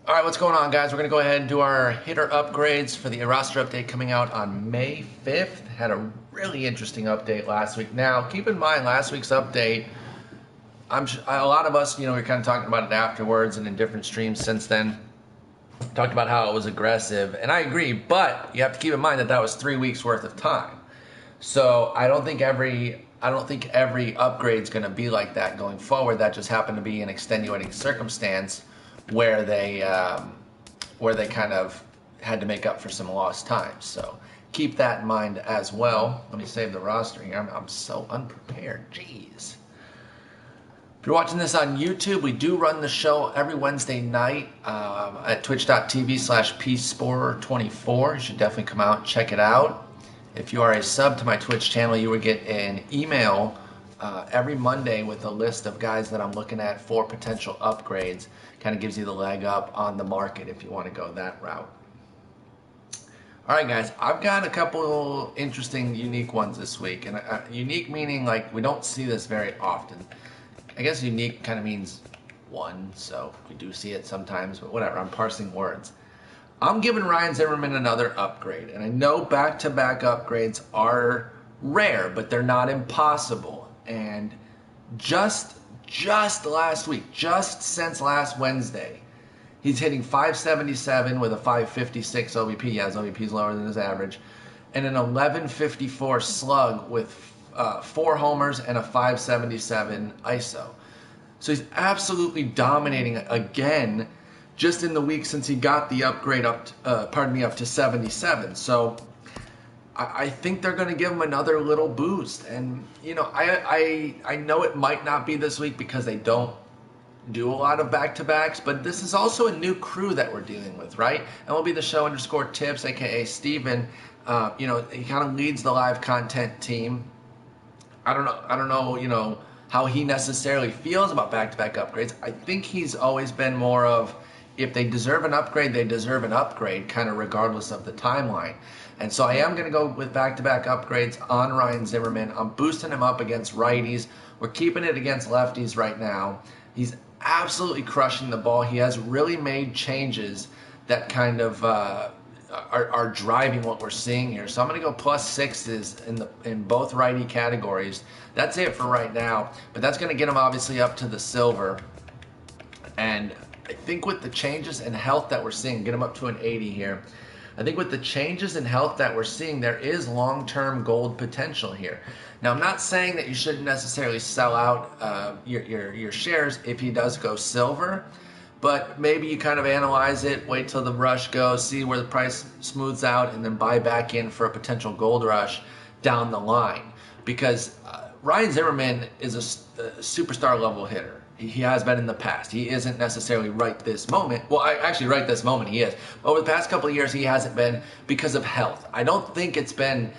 All right, what's going on, guys? We're going to go ahead and do our hitter upgrades for the roster update coming out on May 5th. Had a really interesting update last week. Now, keep in mind, last week's update, a lot of us, we're kind of talking about it afterwards and in different streams since then. Talked about how it was aggressive, and I agree, but you have to keep in mind that that was 3 weeks worth of time. So I don't think every upgrade's going to be like that going forward. That just happened to be an extenuating circumstance where they kind of had to make up for some lost time. So keep that in mind as well. Let me save the roster here. I'm so unprepared. Jeez. If you're watching this on YouTube, we do run the show every Wednesday night at twitch.tv/psporer24. You should definitely come out and check it out. If you are a sub to my Twitch channel, you would get an email every Monday with a list of guys that I'm looking at for potential upgrades. Kind of gives you the leg up on the market if you want to go that route. All right, guys, I've got a couple interesting, unique ones this week. And unique meaning like we don't see this very often. I guess unique kind of means one, so we do see it sometimes, but whatever, I'm parsing words. I'm giving Ryan Zimmerman another upgrade, and I know back-to-back upgrades are rare, but they're not impossible. And just last week, just since last Wednesday, he's hitting 577 with a 556 OBP. Yeah, his OBP is lower than his average, and an 1154 slug with 4 homers and a 577 ISO. So he's absolutely dominating again just in the week since he got the upgrade up to 77. So I think they're going to give him another little boost. And, I know it might not be this week because they don't do a lot of back-to-backs, but this is also a new crew that we're dealing with, right? MLB The Show _tips, a.k.a. Steven, he kind of leads the live content team. I don't know, how he necessarily feels about back-to-back upgrades. I think he's always been more of, if they deserve an upgrade, they deserve an upgrade, kind of regardless of the timeline. And so I am going to go with back-to-back upgrades on Ryan Zimmerman. I'm boosting him up against righties. We're keeping it against lefties right now. He's absolutely crushing the ball. He has really made changes that kind of are driving what we're seeing here. So I'm going to go +6s in both righty categories. That's it for right now. But that's going to get him obviously up to the silver. And I think with the changes in health that we're seeing, get him up to an 80 here. I think with the changes in health that we're seeing, there is long-term gold potential here. Now, I'm not saying that you shouldn't necessarily sell out your shares if he does go silver, but maybe you kind of analyze it, wait till the rush goes, see where the price smooths out, and then buy back in for a potential gold rush down the line. Because Ryan Zimmerman is a superstar level hitter. He has been in the past. He isn't necessarily right this moment. Well, actually, right this moment he is. Over the past couple of years, he hasn't been because of health. I don't think it's been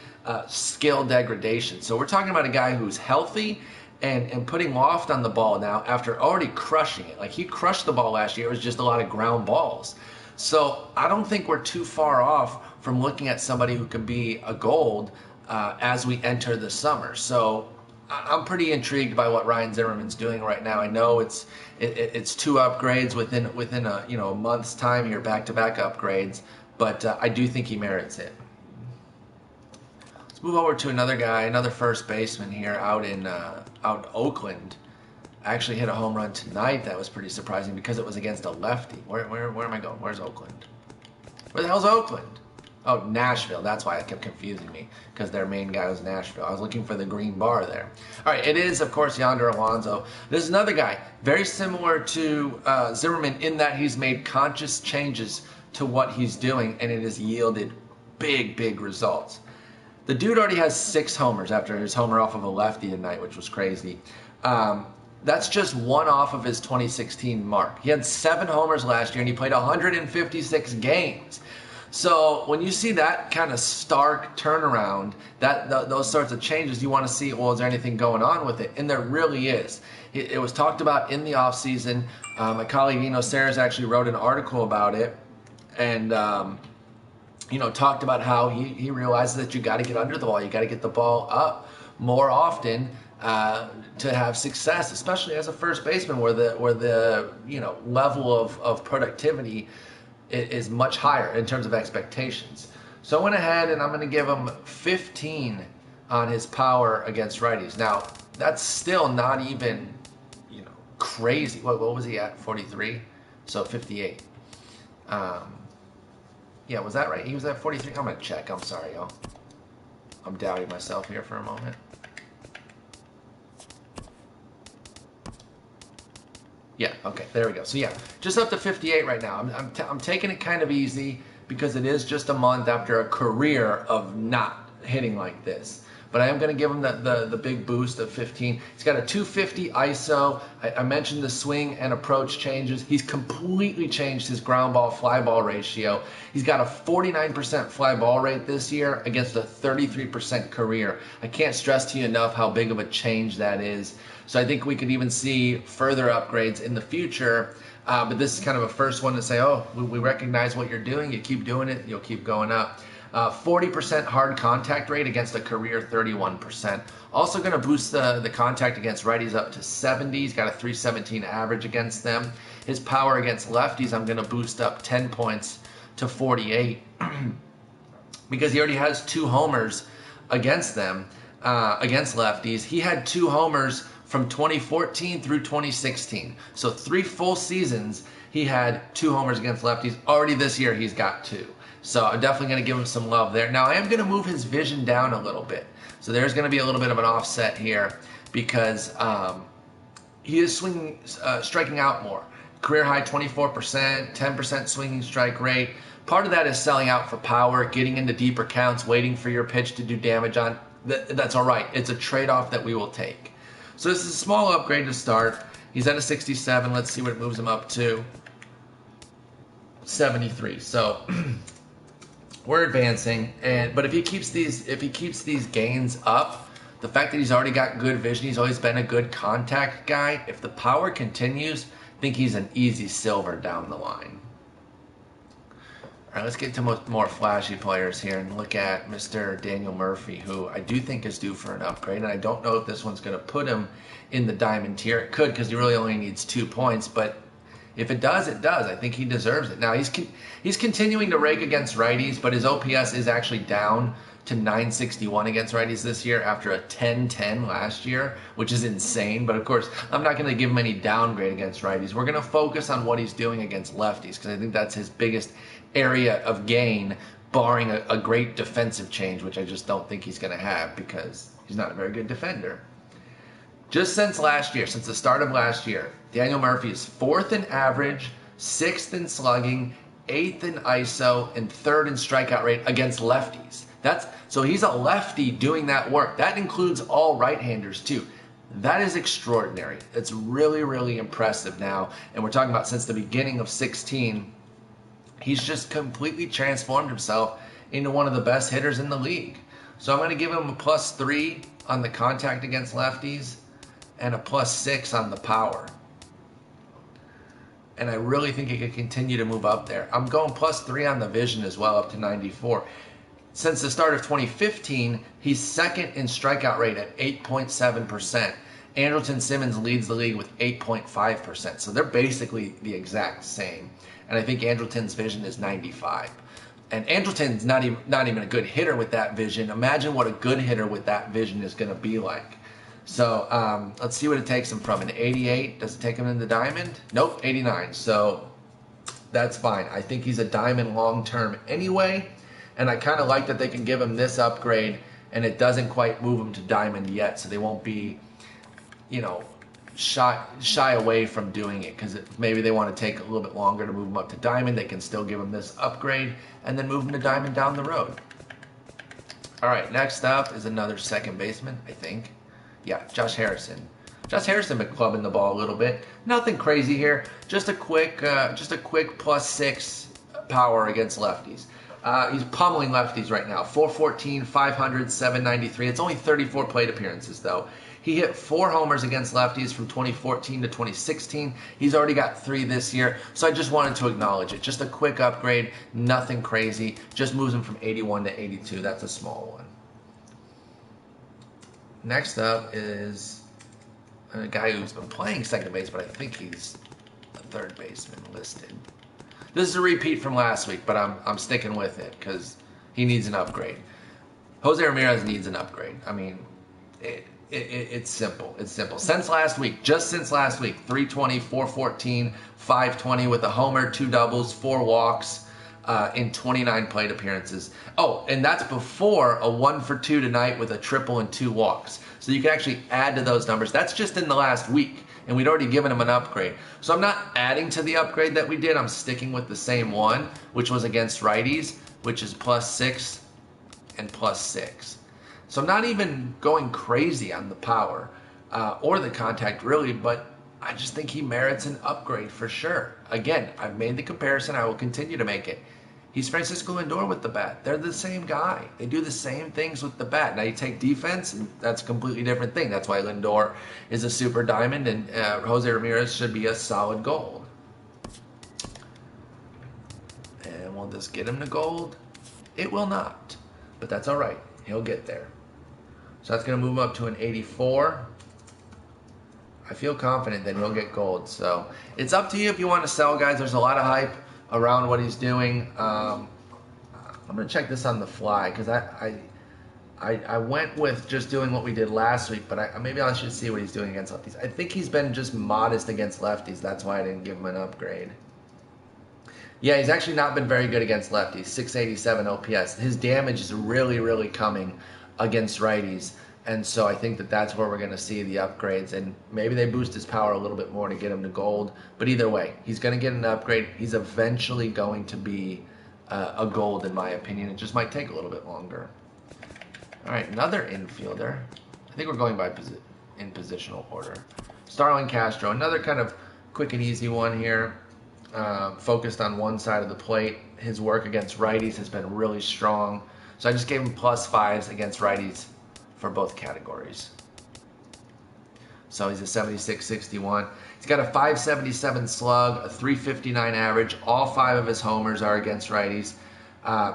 skill degradation. So we're talking about a guy who's healthy and putting loft on the ball now after already crushing it. Like, he crushed the ball last year. It was just a lot of ground balls. So I don't think we're too far off from looking at somebody who could be a gold as we enter the summer. So I'm pretty intrigued by what Ryan Zimmerman's doing right now. I know it's 2 upgrades within a month's time here, back-to-back upgrades, but I do think he merits it. Let's move over to another guy, another first baseman here out in Oakland. Actually hit a home run tonight. That was pretty surprising because it was against a lefty. Where am I going? Where's Oakland? Where the hell's Oakland? Oh, Nashville. That's why it kept confusing me, because their main guy was Nashville. I was looking for the green bar there. All right, it is, of course, Yonder Alonso. This is another guy, very similar to Zimmerman in that he's made conscious changes to what he's doing, and it has yielded big results. The dude already has 6 homers after his homer off of a lefty tonight, which was crazy. That's just one off of his 2016 mark. He had 7 homers last year, and he played 156 games. So when you see that kind of stark turnaround, those sorts of changes, you want to see, well, is there anything going on with it? And there really is. It was talked about in the offseason. My colleague Eno Saras actually wrote an article about it, and talked about how he realizes that you got to get under the ball. You got to get the ball up more often to have success, especially as a first baseman, where the level of productivity is much higher in terms of expectations. So I went ahead and I'm going to give him 15 on his power against righties. Now that's still not even crazy. What was he at? 43, so 58. Yeah, was that right? He was at 43. I'm gonna check. I'm sorry, y'all. I'm doubting myself here for a moment. Yeah, okay, there we go. So yeah, just up to 58 right now. I'm taking it kind of easy because it is just a month after a career of not hitting like this. But I am going to give him the big boost of 15. He's got a 250 ISO. I mentioned the swing and approach changes. He's completely changed his ground ball fly ball ratio. He's got a 49% fly ball rate this year against a 33% career. I can't stress to you enough how big of a change that is. So I think we could even see further upgrades in the future. But this is kind of a first one to say, oh, we recognize what you're doing. You keep doing it, you'll keep going up. 40% hard contact rate against a career 31%. Also going to boost the contact against righties up to 70. He's got a 317 average against them. His power against lefties, I'm going to boost up 10 points to 48 because he already has 2 homers against them, against lefties. He had 2 homers from 2014 through 2016. So 3 full seasons, he had 2 homers against lefties. Already this year, he's got 2. So I'm definitely going to give him some love there. Now, I am going to move his vision down a little bit. So there's going to be a little bit of an offset here because he is striking out more. Career high 24%, 10% swinging strike rate. Part of that is selling out for power, getting into deeper counts, waiting for your pitch to do damage on. That's all right. It's a trade-off that we will take. So this is a small upgrade to start. He's at a 67. Let's see what it moves him up to. 73. So we're advancing, but if he keeps these gains up, the fact that he's already got good vision, he's always been a good contact guy. If the power continues, I think he's an easy silver down the line. All right, let's get to more flashy players here and look at Mr. Daniel Murphy, who I do think is due for an upgrade, and I don't know if this one's going to put him in the diamond tier. It could, because he really only needs 2 points, but if it does, it does. I think he deserves it. Now, he's continuing to rake against righties, but his OPS is actually down to 961 against righties this year after a 10-10 last year, which is insane. But, of course, I'm not going to give him any downgrade against righties. We're going to focus on what he's doing against lefties because I think that's his biggest area of gain, barring a great defensive change, which I just don't think he's going to have because he's not a very good defender. Just since last year, since the start of last year, Daniel Murphy is 4th in average, 6th in slugging, 8th in ISO, and 3rd in strikeout rate against lefties. So he's a lefty doing that work. That includes all right-handers too. That is extraordinary. It's really, really impressive now. And we're talking about since the beginning of 16, he's just completely transformed himself into one of the best hitters in the league. So I'm going to give him a +3 on the contact against lefties and a +6 on the power. And I really think he could continue to move up there. I'm going +3 on the vision as well, up to 94. Since the start of 2015, he's 2nd in strikeout rate at 8.7%. Andrelton Simmons leads the league with 8.5%. So they're basically the exact same. And I think Andrelton's vision is 95. And Andrelton's not even a good hitter with that vision. Imagine what a good hitter with that vision is going to be like. So let's see what it takes him from. An 88, does it take him in the diamond? Nope, 89. So that's fine. I think he's a diamond long term anyway. And I kind of like that they can give him this upgrade and it doesn't quite move him to diamond yet. So they won't be, shy away from doing it because maybe they want to take a little bit longer to move him up to diamond. They can still give him this upgrade and then move him to diamond down the road. All right, next up is another second baseman, I think. Yeah, Josh Harrison. Josh Harrison been clubbing the ball a little bit. Nothing crazy here. Just a quick +6 power against lefties. He's pummeling lefties right now. 414, 500, 793. It's only 34 plate appearances though. He hit 4 homers against lefties from 2014 to 2016. He's already got 3 this year. So I just wanted to acknowledge it. Just a quick upgrade. Nothing crazy. Just moves him from 81 to 82. That's a small one. Next up is a guy who's been playing second base, but I think he's a third baseman listed. This is a repeat from last week, but I'm sticking with it because he needs an upgrade. Jose Ramirez needs an upgrade. I mean, it's simple. It's simple. Since last week, just since last week, 320, 414, 520 with a homer, 2 doubles, 4 walks in 29 plate appearances. Oh, and that's before a 1-for-2 tonight with a triple and 2 walks. So you can actually add to those numbers. That's just in the last week, and we'd already given him an upgrade. So I'm not adding to the upgrade that we did. I'm sticking with the same one, which was against righties, which is +6 and +6. So I'm not even going crazy on the power or the contact really, but I just think he merits an upgrade for sure. Again, I've made the comparison. I will continue to make it. He's Francisco Lindor with the bat. They're the same guy. They do the same things with the bat. Now you take defense, and that's a completely different thing. That's why Lindor is a super diamond, and Jose Ramirez should be a solid gold. And will this get him to gold? It will not, but that's all right. He'll get there. So that's going to move him up to an 84. I feel confident that he'll get gold. So it's up to you if you want to sell, guys. There's a lot of hype around what he's doing. I'm going to check this on the fly because I went with just doing what we did last week, but maybe I should see what he's doing against lefties. I think he's been just modest against lefties. That's why I didn't give him an upgrade. Yeah, he's actually not been very good against lefties. 687 OPS. His damage is really, really coming against righties. And so I think that that's where we're going to see the upgrades. And maybe they boost his power a little bit more to get him to gold. But either way, he's going to get an upgrade. He's eventually going to be a gold, in my opinion. It just might take a little bit longer. All right, another infielder. I think we're going by in positional order. Starlin Castro, another kind of quick and easy one here. Focused on one side of the plate. His work against righties has been really strong. So I just gave him +5s against righties for both categories. So he's a 76-61. He's got a 577 slug, a 359 average. All 5 of his homers are against righties.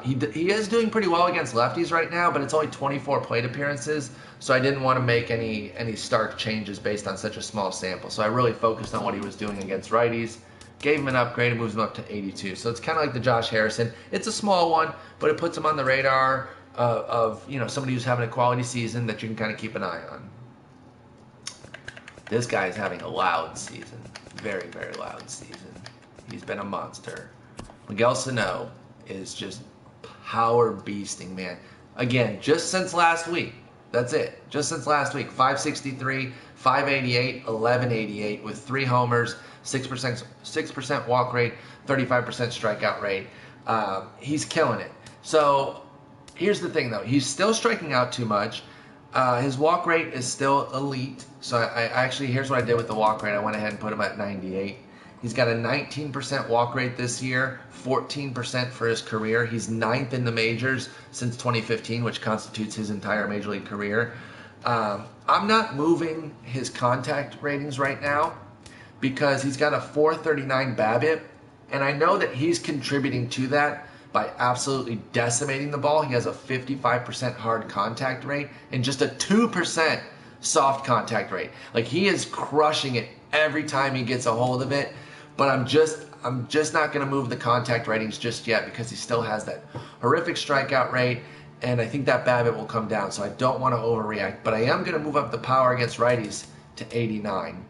He is doing pretty well against lefties right now, but it's only 24 plate appearances, so I didn't want to make any stark changes based on such a small sample. So I really focused on what he was doing against righties. Gave him an upgrade and moves him up to 82. So it's kind of like the Josh Harrison. It's a small one, but it puts him on the radar of somebody who's having a quality season that you can kind of keep an eye on. This guy is having a loud season. Very, very loud season. He's been a monster. Miguel Sano is just power beasting, man. Again, just since last week. That's it. Just since last week. 563, 588, 1188 with 3 homers, 6% walk rate, 35% strikeout rate. He's killing it. So here's the thing, though. He's still striking out too much. His walk rate is still elite. So I actually, here's what I did with the walk rate. I went ahead and put him at 98. He's got a 19% walk rate this year, 14% for his career. He's 9th in the majors since 2015, which constitutes his entire major league career. I'm not moving his contact ratings right now because he's got a 439 BABIP, and I know that he's contributing to that by absolutely decimating the ball. He has a 55% hard contact rate and just a 2% soft contact rate. Like, he is crushing it every time he gets a hold of it. But I'm just not going to move the contact ratings just yet because he still has that horrific strikeout rate, and I think that BABIP will come down, so I don't want to overreact. But I am going to move up the power against righties to 89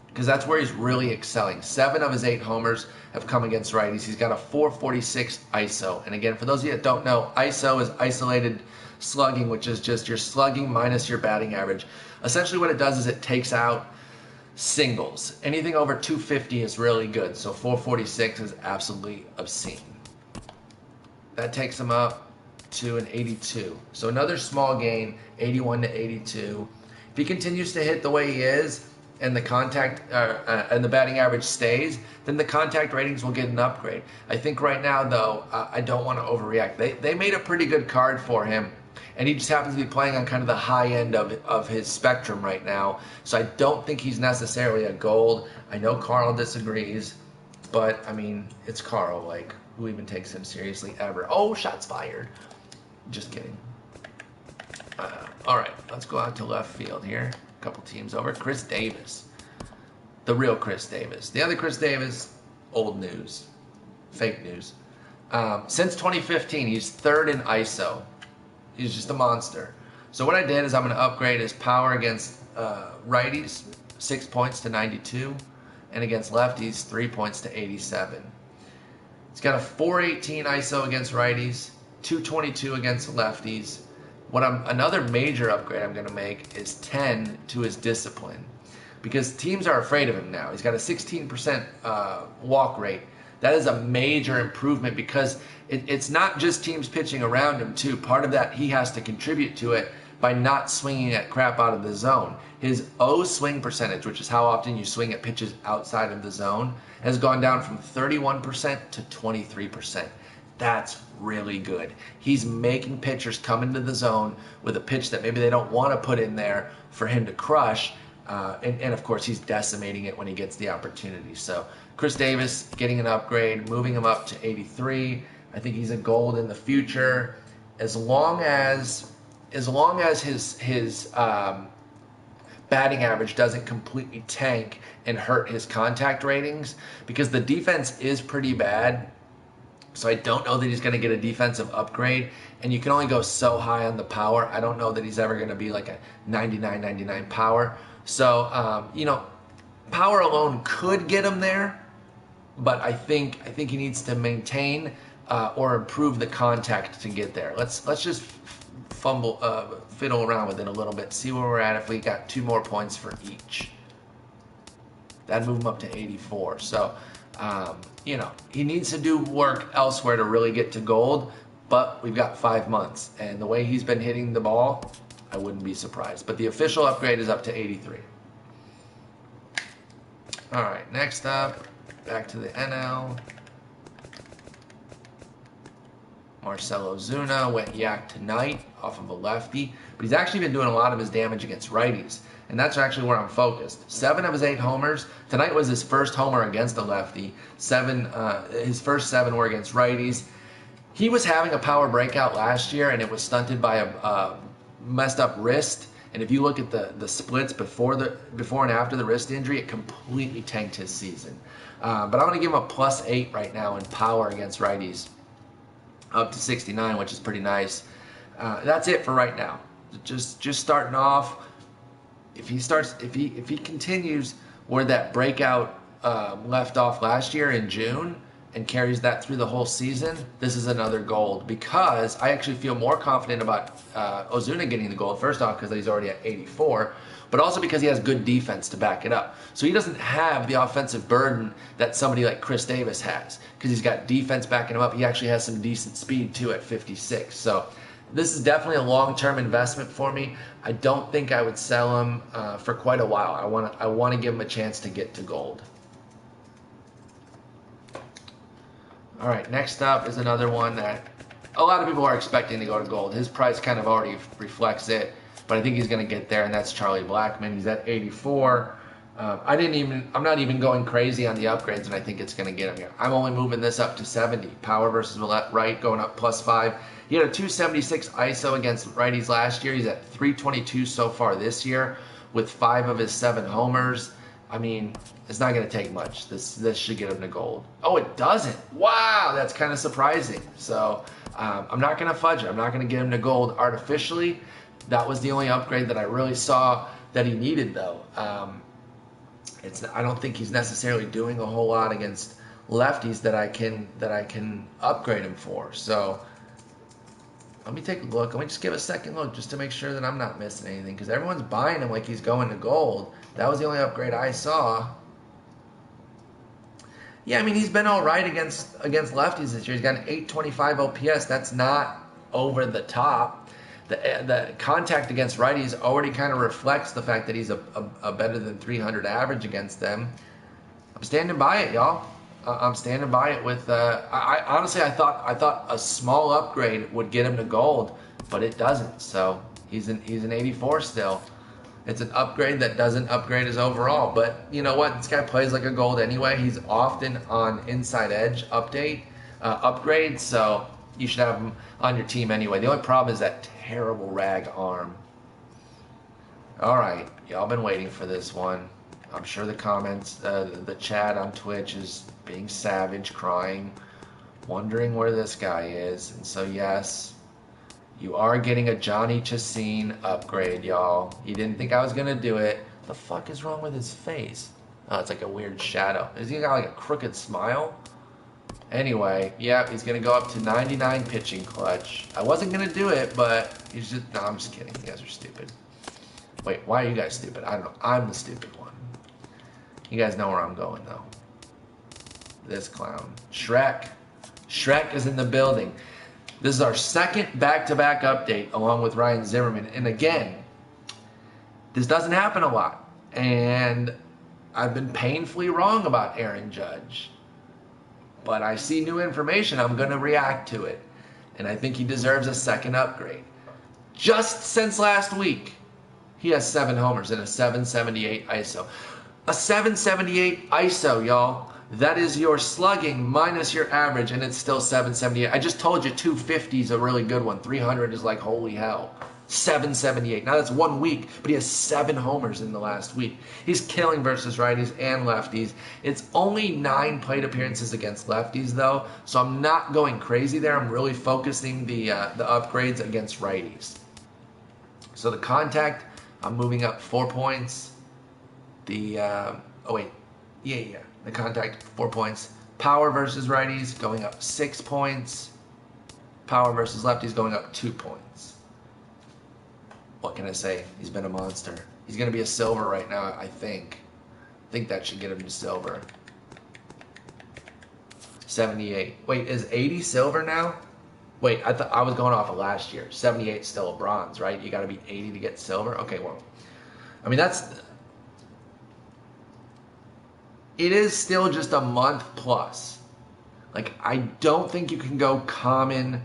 because that's where he's really excelling. 7 of his 8 homers have come against righties. He's got a 446 ISO. And again, for those of you that don't know, ISO is isolated slugging, which is just your slugging minus your batting average. Essentially what it does is it takes out singles. Anything over 250 is really good, so 446 is absolutely obscene. That takes him up to an 82. So another small gain, 81 to 82. If he continues to hit the way he is, and the contact and the batting average stays, then the contact ratings will get an upgrade. I think right now, though, I don't want to overreact. They made a pretty good card for him, and he just happens to be playing on kind of the high end of his spectrum right now. So I don't think he's necessarily a gold. I know Carl disagrees, but, I mean, it's Carl. Like, who even takes him seriously ever? Oh, shots fired. Just kidding. All right, let's go out to left field here. A couple teams over. Chris Davis. The real Chris Davis. The other Chris Davis, old news. Fake news. Since 2015, he's third in ISO. He's just a monster. So what I did is I'm going to upgrade his power against righties, 6 points to 92, and against lefties, 3 points to 87. He's got a 418 ISO against righties, 222 against lefties. Another major upgrade I'm going to make is 10 to his discipline, because teams are afraid of him now. He's got a 16% walk rate. That is a major improvement, because it's not just teams pitching around him too. Part of that, he has to contribute to it by not swinging at crap out of the zone. His O swing percentage, which is how often you swing at pitches outside of the zone, has gone down from 31% to 23%. That's really good. He's making pitchers come into the zone with a pitch that maybe they don't want to put in there for him to crush. And of course, he's decimating it when he gets the opportunity. So Chris Davis getting an upgrade, moving him up to 83. I think he's a gold in the future, as long as his batting average doesn't completely tank and hurt his contact ratings, because the defense is pretty bad. So I don't know that he's going to get a defensive upgrade, and you can only go so high on the power. I don't know that he's ever going to be like a 99 power. So, power alone could get him there, but I think he needs to maintain or improve the contact to get there. Let's just fiddle around with it a little bit, see where we're at if we got 2 more points for each. That'd move him up to 84. So, he needs to do work elsewhere to really get to gold, but we've got 5 months, and the way he's been hitting the ball, I wouldn't be surprised. But the official upgrade is up to 83. All right, next up, back to the NL. Marcell Ozuna went yak tonight off of a lefty, but he's actually been doing a lot of his damage against righties, and that's actually where I'm focused. 7 of his 8 homers. Tonight was his first homer against a lefty. His first 7 were against righties. He was having a power breakout last year, and it was stunted by a messed up wrist. And if you look at the splits before and after the wrist injury, it completely tanked his season. But I'm going to give him a +8 right now in power against righties, up to 69, which is pretty nice. That's it for right now. Just starting off. If he continues where that breakout left off last year in June and carries that through the whole season, this is another gold, because I actually feel more confident about Ozuna getting the gold, first off because he's already at 84, but also because he has good defense to back it up. So he doesn't have the offensive burden that somebody like Chris Davis has, because he's got defense backing him up. He actually has some decent speed too at 56. So this is definitely a long-term investment for me. I don't think I would sell him for quite a while. I want to give him a chance to get to gold. All right, next up is another one that a lot of people are expecting to go to gold. His price kind of already reflects it, but I think he's going to get there, and that's Charlie Blackmon. He's at 84. I'm not even going crazy on the upgrades, and I think it's going to get him here. I'm only moving this up to 70. Power versus right, going up +5. He had a 276 ISO against righties last year. He's at 322 so far this year with 5 of his 7 homers. I mean, it's not going to take much. This should get him to gold. Oh, it doesn't. Wow, that's kind of surprising. So I'm not going to fudge it. I'm not going to get him to gold artificially. That was the only upgrade that I really saw that he needed, though. I don't think he's necessarily doing a whole lot against lefties that I can upgrade him for. So let me take a look. Let me just give a second look just to make sure that I'm not missing anything, because everyone's buying him like he's going to gold. That was the only upgrade I saw. Yeah, I mean, he's been all right against lefties this year. He's got an 825 OPS. That's not over the top. The contact against righties already kind of reflects the fact that he's a better than 300 average against them. I'm standing by it, y'all. I'm standing by it with. I honestly, I thought a small upgrade would get him to gold, but it doesn't. So he's an 84 still. It's an upgrade that doesn't upgrade his overall. But you know what? This guy plays like a gold anyway. He's often on inside edge upgrades. So you should have him on your team anyway. The only problem is that terrible rag arm. All right, y'all been waiting for this one. I'm sure the comments, the chat on Twitch is being savage, crying, wondering where this guy is. And so yes, you are getting a Johnny Chacin upgrade, y'all. He didn't think I was gonna do it. The fuck is wrong with his face? Oh, it's like a weird shadow. Is he got like a crooked smile? Anyway, yeah, he's gonna go up to 99 pitching clutch. I wasn't gonna do it, but he's just, no, I'm just kidding. You guys are stupid. Wait, why are you guys stupid? I don't know. I'm the stupid one. You guys know where I'm going, though. This clown. Shrek. Shrek is in the building. This is our second back-to-back update along with Ryan Zimmerman. And again, this doesn't happen a lot. And I've been painfully wrong about Aaron Judge. But I see new information. I'm going to react to it. And I think he deserves a second upgrade. Just since last week, he has 7 homers and a 778 ISO. A 778 ISO, y'all. That is your slugging minus your average, and it's still 778. I just told you 250 is a really good one. 300 is like, holy hell. 778. Now that's 1 week, but he has 7 homers in the last week. He's killing versus righties and lefties. It's only 9 plate appearances against lefties, though, so I'm not going crazy there. I'm really focusing the upgrades against righties. So the contact, I'm moving up 4 points. The the contact 4 points. Power versus righties going up 6 points. Power versus lefties going up 2 points. What can I say? He's been a monster. He's going to be a silver right now, I think. I think that should get him to silver. 78. Wait, is 80 silver now? Wait, I thought I was going off of last year. 78 is still a bronze, right? You got to be 80 to get silver? Okay, well, I mean, it is still just a month plus. Like, I don't think you can go common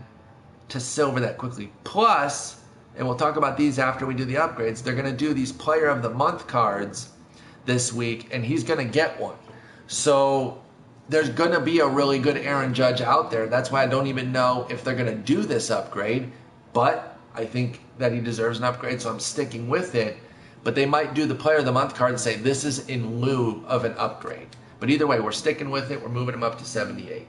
to silver that quickly. Plus, and we'll talk about these after we do the upgrades, they're going to do these player of the month cards this week, and he's going to get one. So there's going to be a really good Aaron Judge out there. That's why I don't even know if they're going to do this upgrade, but I think that he deserves an upgrade, so I'm sticking with it. But they might do the player of the month card and say this is in lieu of an upgrade. But either way, we're sticking with it. We're moving him up to 78.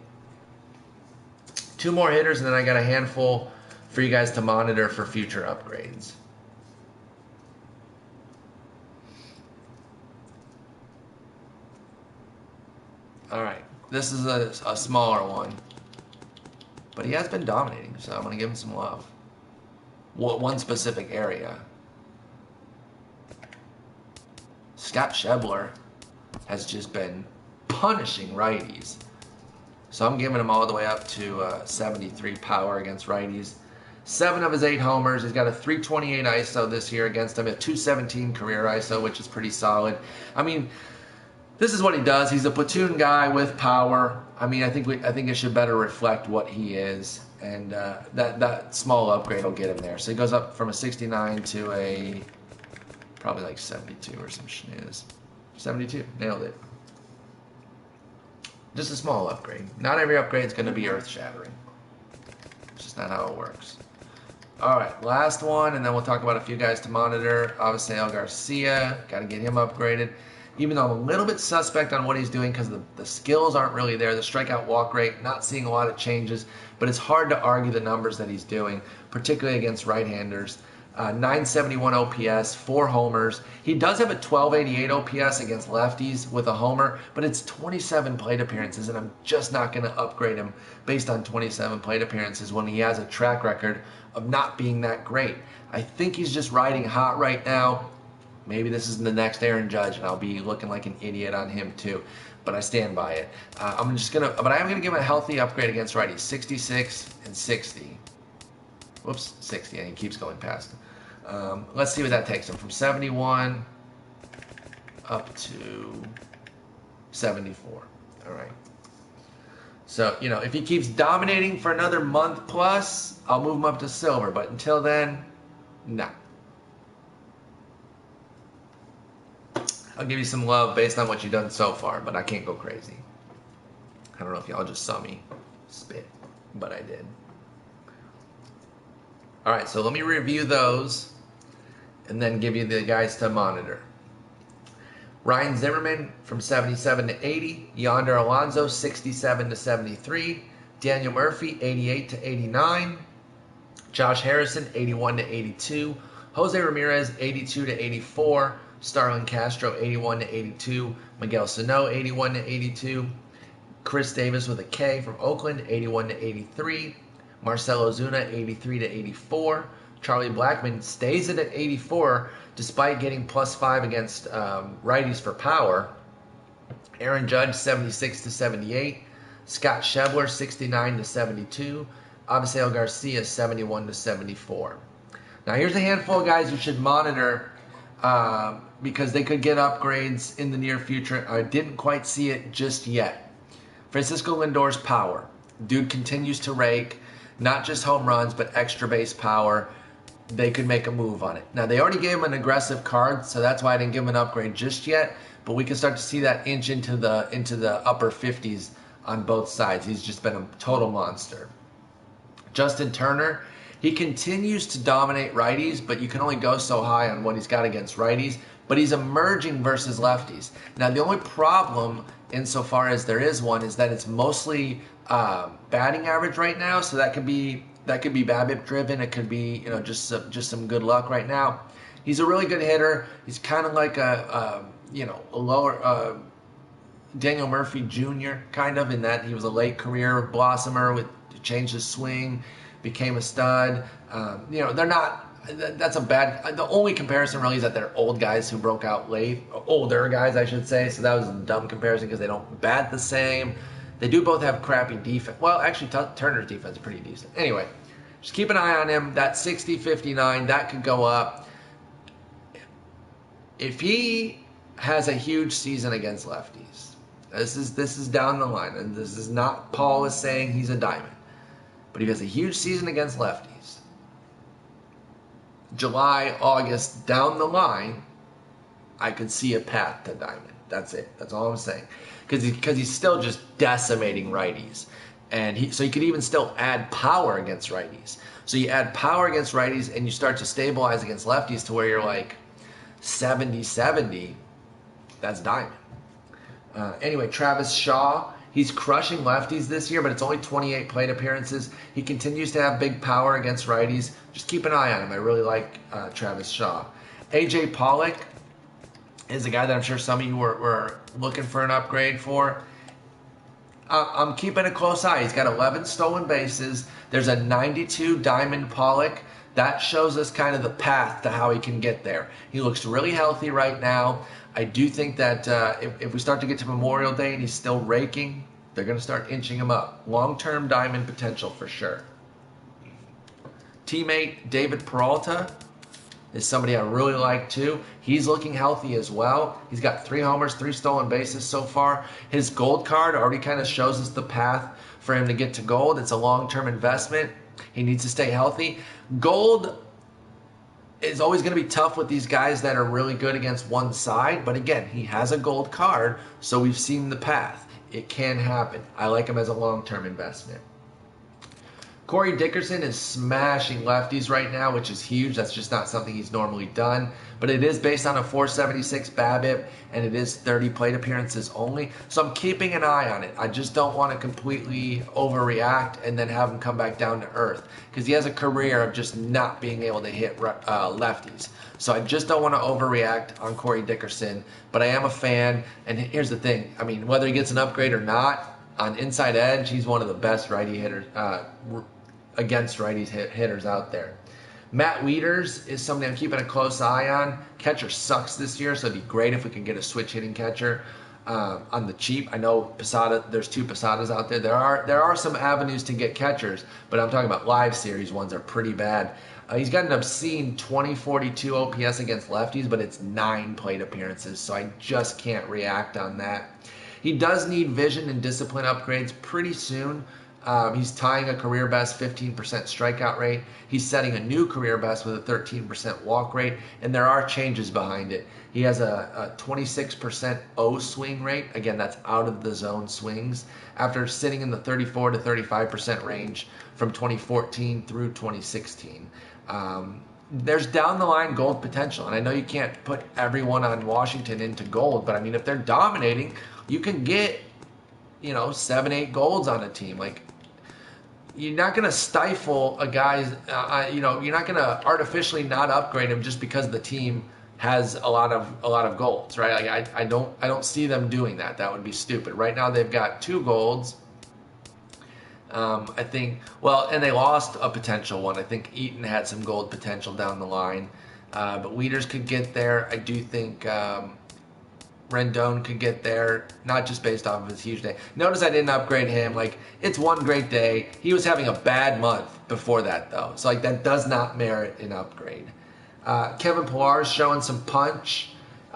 2 more hitters, and then I got a handful for you guys to monitor for future upgrades. All right, this is a smaller one, but he has been dominating, so I'm going to give him some love. One specific area. Scott Schebler has just been punishing righties. So I'm giving him all the way up to 73 power against righties. 7 of his 8 homers. He's got a 328 ISO this year against him, a 217 career ISO, which is pretty solid. I mean, this is what he does. He's a platoon guy with power. I mean, I think it should better reflect what he is, and that small upgrade will get him there. So he goes up from a 69 to a probably like 72 or some schniz. 72, nailed it. Just a small upgrade. Not every upgrade is going to be earth-shattering. It's just not how it works. All right, last one, and then we'll talk about a few guys to monitor. Avisail Garcia, got to get him upgraded. Even though I'm a little bit suspect on what he's doing because the skills aren't really there. The strikeout walk rate, not seeing a lot of changes, but it's hard to argue the numbers that he's doing, particularly against right-handers. 971 OPS, 4 homers. He does have a 1288 OPS against lefties with a homer, but it's 27 plate appearances, and I'm just not going to upgrade him based on 27 plate appearances when he has a track record of not being that great. I think he's just riding hot right now. Maybe this is the next Aaron Judge, and I'll be looking like an idiot on him too. But I stand by it. But I am gonna give him a healthy upgrade against righties, 66 and 60. Whoops, 60, and he keeps going past. Let's see what that takes him from 71 up to 74. All right. So, you know, if he keeps dominating for another month plus, I'll move him up to silver. But until then, nah. I'll give you some love based on what you've done so far, but I can't go crazy. I don't know if y'all just saw me spit, but I did. All right, so let me review those and then give you the guys to monitor. Ryan Zimmerman from 77 to 80. Yonder Alonso 67 to 73. Daniel Murphy 88 to 89. Josh Harrison 81 to 82. Jose Ramirez 82 to 84. Starlin Castro 81 to 82. Miguel Sano 81 to 82. Chris Davis with a K from Oakland 81 to 83. Marcelo Zuna 83 to 84. Charlie Blackmon stays at 84 despite getting +5 against righties for power. Aaron Judge 76 to 78. Scott Schebler 69 to 72. Abisail Garcia 71 to 74. Now here's a handful of guys you should monitor because they could get upgrades in the near future. I didn't quite see it just yet. Francisco Lindor's power. Dude continues to rake, not just home runs, but extra base power. They could make a move on it. Now, they already gave him an aggressive card, so that's why I didn't give him an upgrade just yet, but we can start to see that inch into the upper 50s on both sides. He's just been a total monster. Justin Turner, he continues to dominate righties, but you can only go so high on what he's got against righties, but he's emerging versus lefties. Now, the only problem, insofar as there is one, is that it's mostly batting average right now, so that could be BABIP driven. It could be just some good luck right now. He's a really good hitter. He's kind of like a lower Daniel Murphy Jr. kind of, in that he was a late career blossomer with changed his swing, became a stud. They're not. That's a bad. The only comparison really is that they're old guys who broke out late, older guys I should say. So that was a dumb comparison because they don't bat the same. They do both have crappy defense. Well, actually, Turner's defense is pretty decent. Anyway, just keep an eye on him. That 60-59, that could go up. If he has a huge season against lefties, this is down the line, and this is not Paul is saying he's a diamond, but if he has a huge season against lefties, July, August, down the line, I could see a path to diamond. That's it. That's all I'm saying. Because he's still just decimating righties. And so you could even still add power against righties. So you add power against righties and you start to stabilize against lefties to where you're like 70-70. That's diamond. Anyway, Travis Shaw, he's crushing lefties this year, but it's only 28 plate appearances. He continues to have big power against righties. Just keep an eye on him. I really like Travis Shaw. AJ Pollock is a guy that I'm sure some of you were looking for an upgrade for. I'm keeping a close eye. He's got 11 stolen bases. There's a 92 Diamond Pollock. That shows us kind of the path to how he can get there. He looks really healthy right now. I do think that if we start to get to Memorial Day and he's still raking, they're going to start inching him up. Long-term Diamond potential for sure. Teammate David Peralta is somebody I really like too. He's looking healthy as well. He's got 3 homers, 3 stolen bases so far. His gold card already kind of shows us the path for him to get to gold. It's a long-term investment. He needs to stay healthy. Gold is always going to be tough with these guys that are really good against one side. But again, he has a gold card, so we've seen the path. It can happen. I like him as a long-term investment. Corey Dickerson is smashing lefties right now, which is huge. That's just not something he's normally done. But it is based on a 476 BABIP, and it is 30 plate appearances only. So I'm keeping an eye on it. I just don't want to completely overreact and then have him come back down to earth, because he has a career of just not being able to hit lefties. So I just don't want to overreact on Corey Dickerson. But I am a fan, and here's the thing. I mean, whether he gets an upgrade or not, on inside edge, he's one of the best righty hitters, against righties hitters out there. Matt Wieters is somebody I'm keeping a close eye on. Catcher sucks this year, so it'd be great if we could get a switch hitting catcher on the cheap. I know Posada, there's 2 Posadas out there. There are some avenues to get catchers, but I'm talking about live series ones are pretty bad. He's got an obscene 2042 OPS against lefties, but it's 9 plate appearances, so I just can't react on that. He does need vision and discipline upgrades pretty soon. He's tying a career best 15% strikeout rate. He's setting a new career best with a 13% walk rate, and there are changes behind it. He has a 26% O swing rate. Again, that's out of the zone swings after sitting in the 34 to 35% range from 2014 through 2016. There's down the line gold potential, and I know you can't put everyone on Washington into gold, but I mean, if they're dominating, you can get 7, 8 golds on a team. Like, you're not going to stifle a guy's, you're not going to artificially not upgrade him just because the team has a lot of golds, right? Like, I don't see them doing that. That would be stupid. Right now they've got 2 golds. I think, well, and they lost a potential one. I think Eaton had some gold potential down the line, but Wieters could get there. I do think Rendon could get there, not just based off of his huge day. Notice I didn't upgrade him. Like, it's one great day. He was having a bad month before that, though. So, like, that does not merit an upgrade. Kevin Pillar's showing some punch.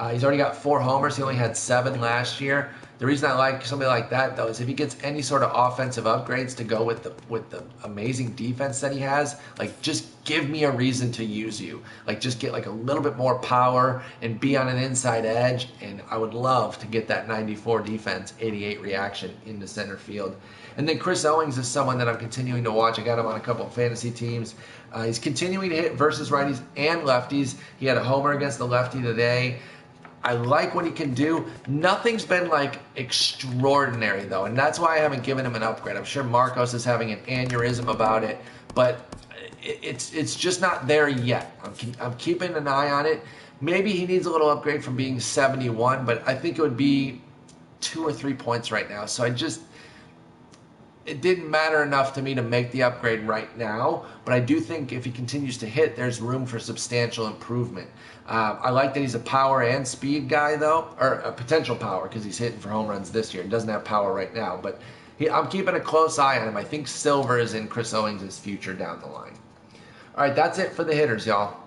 He's already got 4 homers. He only had 7 last year. The reason I like somebody like that, though, is if he gets any sort of offensive upgrades to go with the amazing defense that he has, like, just give me a reason to use you. Like, just get like a little bit more power and be on an inside edge, and I would love to get that 94 defense, 88 reaction into center field. And then Chris Owings is someone that I'm continuing to watch. I got him on a couple of fantasy teams. He's continuing to hit versus righties and lefties. He had a homer against the lefty today. I like what he can do. Nothing's been like extraordinary though, and that's why I haven't given him an upgrade. I'm sure Marcos is having an aneurysm about it, but it's just not there yet. I'm keeping an eye on it. Maybe he needs a little upgrade from being 71, but I think it would be 2 or 3 points right now. So it didn't matter enough to me to make the upgrade right now, but I do think if he continues to hit, there's room for substantial improvement. I like that he's a power and speed guy, though, or a potential power, because he's hitting for home runs this year. He doesn't have power right now, but I'm keeping a close eye on him. I think silver is in Chris Owings' future down the line. All right, that's it for the hitters, y'all.